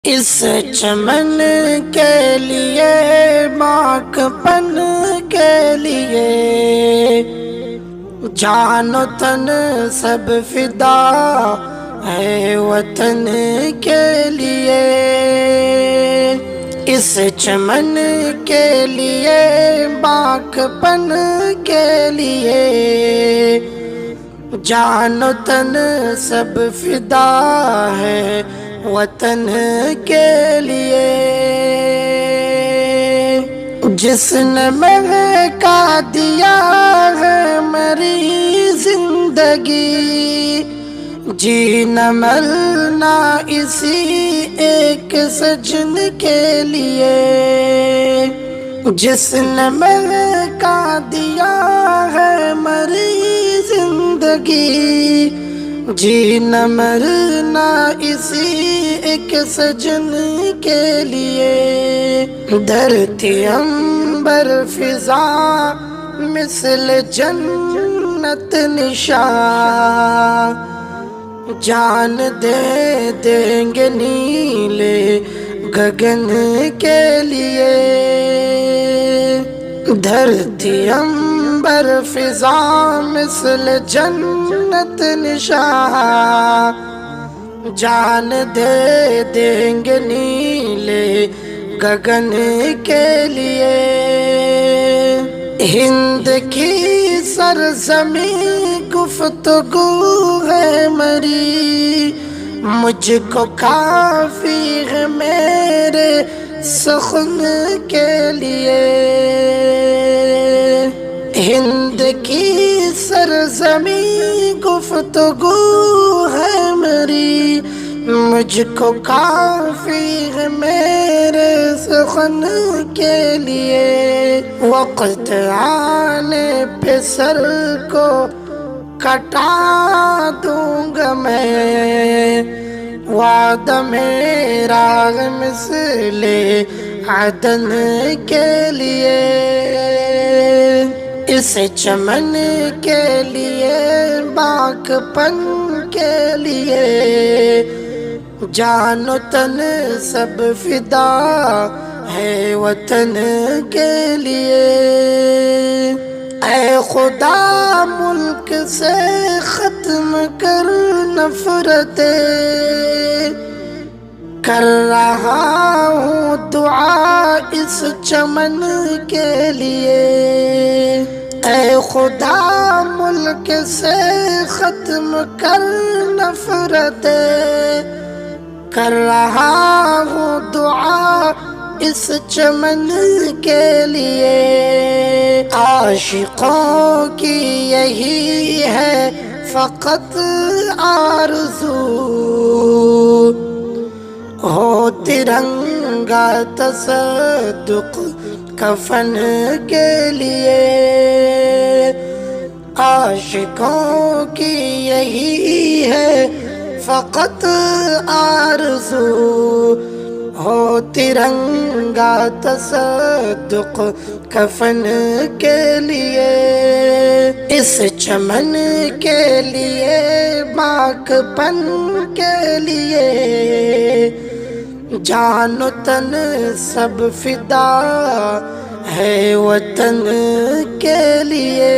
اس چمن کے لیے ماک پن کے لیے جان و تن سب فدا ہے وطن کے لیے۔ اس چمن کے لیے ماک پن کے لیے جان و تن سب فدا ہے وطن کے لیے۔ جس نے مہکا دیا ہے میری زندگی، جینا مرنا اسی ایک سجن کے لیے۔ جس نے مہکا دیا ہے میری زندگی، جینا مرنا اسی ایک سجن کے لیے۔ دھرتی عنبر فضا مثل جنت نشاں، جان دے دیں گے نیلے گگن کے لیے۔ دھرتی عنبر فضا مثل جنت نشاں، جان دے دیں گے نیلے گگن کے لیے۔ ہند کی سرزمین گفتگو ہے میری، مجھ کو کافی ہے میرے سخن کے لیے۔ ہند کی سرزمین گفتگو ہے میری، مجھ کو کافی ہے میرے سخن کے لیے۔ وقت آنے پہ سر کو کٹا دوں گا میں، وعدہ میرا مثل عدن کے لیے۔ اس چمن کے لیے ماک پن کے لیے جان و تن سب فدا ہے وطن کے لیے۔ اے خدا ملک سے ختم کر نفرتیں، کر رہا ہوں دعا اس چمن کے لیے۔ اے خدا ملک سے ختم کر نفرتیں، کر رہا ہوں دعا اس چمن کے لیے۔ عاشقوں کی یہی ہے فقط آرزو، ہو ترنگا تصدق کفن کے لیے۔ عاشقوں کی یہی ہے فقط آرزو، ہو ترنگا تصدق کفن کے لیے۔ اس چمن کے لیے ماک پن کے لیے جان و تن سب فدا ہے وطن کے لیے۔